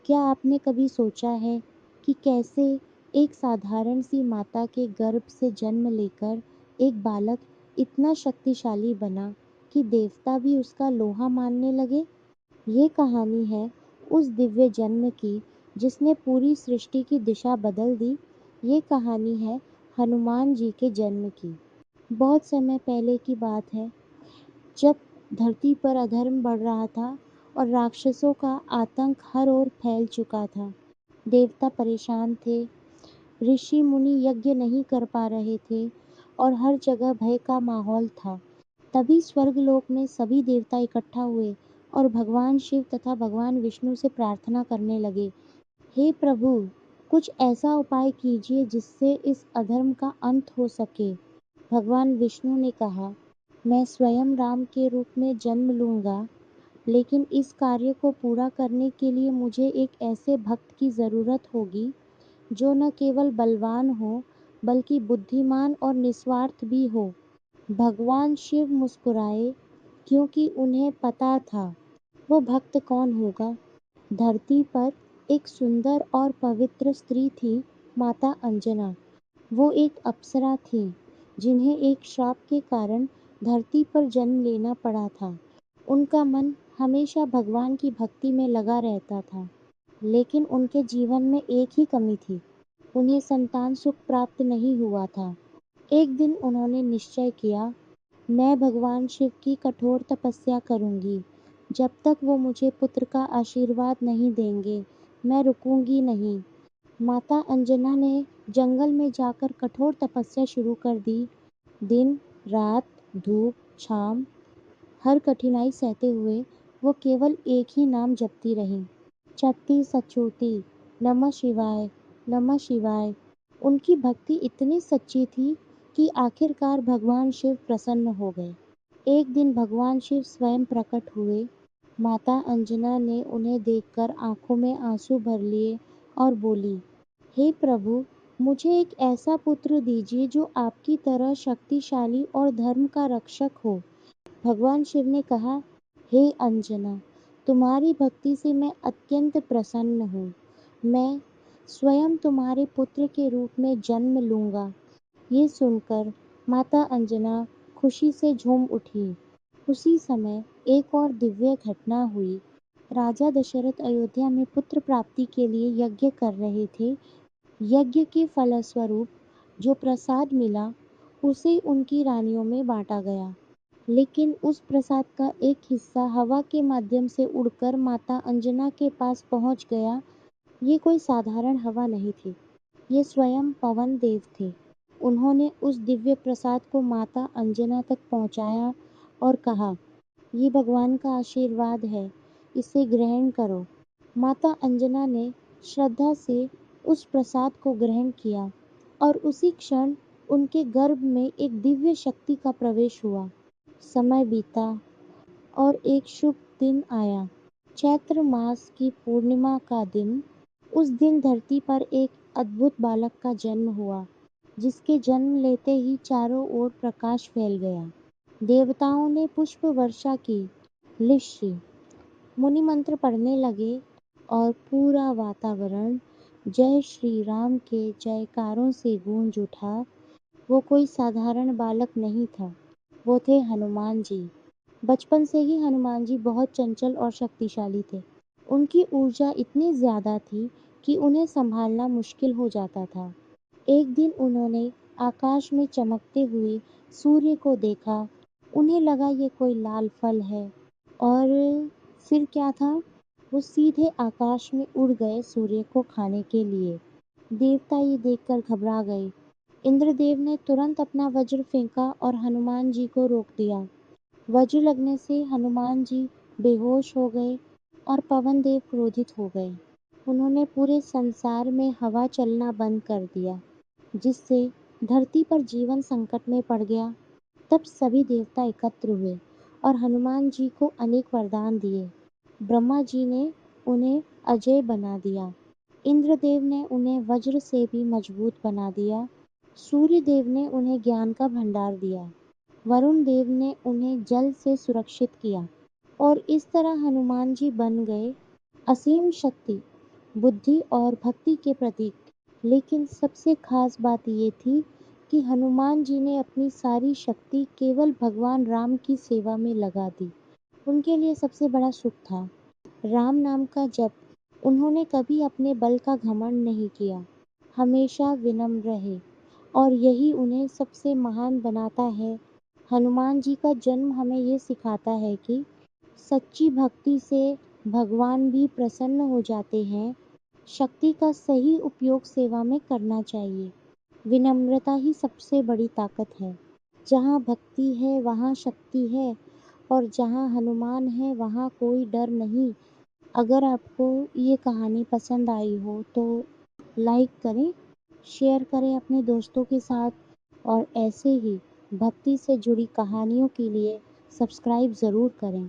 क्या आपने कभी सोचा है कि कैसे एक साधारण सी माता के गर्भ से जन्म लेकर एक बालक इतना शक्तिशाली बना कि देवता भी उसका लोहा मानने लगे? ये कहानी है उस दिव्य जन्म की जिसने पूरी सृष्टि की दिशा बदल दी। ये कहानी है हनुमान जी के जन्म की। बहुत समय पहले की बात है, जब धरती पर अधर्म बढ़ रहा था और राक्षसों का आतंक हर ओर फैल चुका था। देवता परेशान थे, ऋषि मुनि यज्ञ नहीं कर पा रहे थे और हर जगह भय का माहौल था। तभी स्वर्गलोक में सभी देवता इकट्ठा हुए और भगवान शिव तथा भगवान विष्णु से प्रार्थना करने लगे, हे प्रभु, कुछ ऐसा उपाय कीजिए जिससे इस अधर्म का अंत हो सके। भगवान विष्णु ने कहा, मैं स्वयं राम के रूप में जन्म लूंगा, लेकिन इस कार्य को पूरा करने के लिए मुझे एक ऐसे भक्त की ज़रूरत होगी जो न केवल बलवान हो बल्कि बुद्धिमान और निस्वार्थ भी हो। भगवान शिव मुस्कुराए, क्योंकि उन्हें पता था वो भक्त कौन होगा। धरती पर एक सुंदर और पवित्र स्त्री थी, माता अंजना। वो एक अप्सरा थी जिन्हें एक श्राप के कारण धरती पर जन्म लेना पड़ा था। उनका मन हमेशा भगवान की भक्ति में लगा रहता था, लेकिन उनके जीवन में एक ही कमी थी, उन्हें संतान सुख प्राप्त नहीं हुआ था। एक दिन उन्होंने निश्चय किया, मैं भगवान शिव की कठोर तपस्या करूंगी। जब तक वो मुझे पुत्र का आशीर्वाद नहीं देंगे, मैं रुकूंगी नहीं। माता अंजना ने जंगल में जाकर कठोर तपस्या शुरू कर दी। दिन रात, धूप छांव, हर कठिनाई सहते हुए वो केवल एक ही नाम जपती रहीं, शक्ति सचोटी, नमः शिवाय, नमः शिवाय। उनकी भक्ति इतनी सच्ची थी कि आखिरकार भगवान शिव प्रसन्न हो गए। एक दिन भगवान शिव स्वयं प्रकट हुए। माता अंजना ने उन्हें देखकर आंखों में आंसू भर लिए और बोली, हे प्रभु, मुझे एक ऐसा पुत्र दीजिए जो आपकी तरह शक्तिशाली और धर्म का रक्षक हो। भगवान शिव ने कहा, हे अंजना, तुम्हारी भक्ति से मैं अत्यंत प्रसन्न हूँ। मैं स्वयं तुम्हारे पुत्र के रूप में जन्म लूंगा। ये सुनकर माता अंजना खुशी से झूम उठी। उसी समय एक और दिव्य घटना हुई। राजा दशरथ अयोध्या में पुत्र प्राप्ति के लिए यज्ञ कर रहे थे। यज्ञ के फलस्वरूप जो प्रसाद मिला उसे उनकी रानियों में बांटा गया, लेकिन उस प्रसाद का एक हिस्सा हवा के माध्यम से उड़कर माता अंजना के पास पहुंच गया। ये कोई साधारण हवा नहीं थी, ये स्वयं पवन देव थे। उन्होंने उस दिव्य प्रसाद को माता अंजना तक पहुंचाया और कहा, ये भगवान का आशीर्वाद है, इसे ग्रहण करो। माता अंजना ने श्रद्धा से उस प्रसाद को ग्रहण किया और उसी क्षण उनके गर्भ में एक दिव्य शक्ति का प्रवेश हुआ। समय बीता और एक शुभ दिन आया, चैत्र मास की पूर्णिमा का दिन। उस दिन धरती पर एक अद्भुत बालक का जन्म हुआ, जिसके जन्म लेते ही चारों ओर प्रकाश फैल गया। देवताओं ने पुष्प वर्षा की, ऋषि मुनि मंत्र पढ़ने लगे और पूरा वातावरण जय श्री राम के जयकारों से गूंज उठा। वो कोई साधारण बालक नहीं था, वो थे हनुमान जी। बचपन से ही हनुमान जी बहुत चंचल और शक्तिशाली थे। उनकी ऊर्जा इतनी ज्यादा थी कि उन्हें संभालना मुश्किल हो जाता था। एक दिन उन्होंने आकाश में चमकते हुए सूर्य को देखा। उन्हें लगा ये कोई लाल फल है, और फिर क्या था, वो सीधे आकाश में उड़ गए सूर्य को खाने के लिए। देवता ये देखकर घबरा गए। इंद्रदेव ने तुरंत अपना वज्र फेंका और हनुमान जी को रोक दिया। वज्र लगने से हनुमान जी बेहोश हो गए और पवन देव क्रोधित हो गए। उन्होंने पूरे संसार में हवा चलना बंद कर दिया, जिससे धरती पर जीवन संकट में पड़ गया। तब सभी देवता एकत्र हुए और हनुमान जी को अनेक वरदान दिए। ब्रह्मा जी ने उन्हें अजय बना दिया। इंद्रदेव ने उन्हें वज्र से भी मजबूत बना दिया। सूर्य देव ने उन्हें ज्ञान का भंडार दिया। वरुण देव ने उन्हें जल से सुरक्षित किया। और इस तरह हनुमान जी बन गए असीम शक्ति बुद्धि और भक्ति के प्रतीक। लेकिन सबसे खास बात ये थी कि हनुमान जी ने अपनी सारी शक्ति केवल भगवान राम की सेवा में लगा दी। उनके लिए सबसे बड़ा सुख था राम नाम का जप। उन्होंने कभी अपने बल का घमंड नहीं किया, हमेशा विनम्र रहे और यही उन्हें सबसे महान बनाता है। हनुमान जी का जन्म हमें ये सिखाता है कि सच्ची भक्ति से भगवान भी प्रसन्न हो जाते हैं। शक्ति का सही उपयोग सेवा में करना चाहिए। विनम्रता ही सबसे बड़ी ताकत है। जहाँ भक्ति है वहाँ शक्ति है और जहाँ हनुमान है वहाँ कोई डर नहीं। अगर आपको ये कहानी पसंद आई हो तो लाइक करें, शेयर करें अपने दोस्तों के साथ और ऐसे ही भक्ति से जुड़ी कहानियों के लिए सब्सक्राइब ज़रूर करें।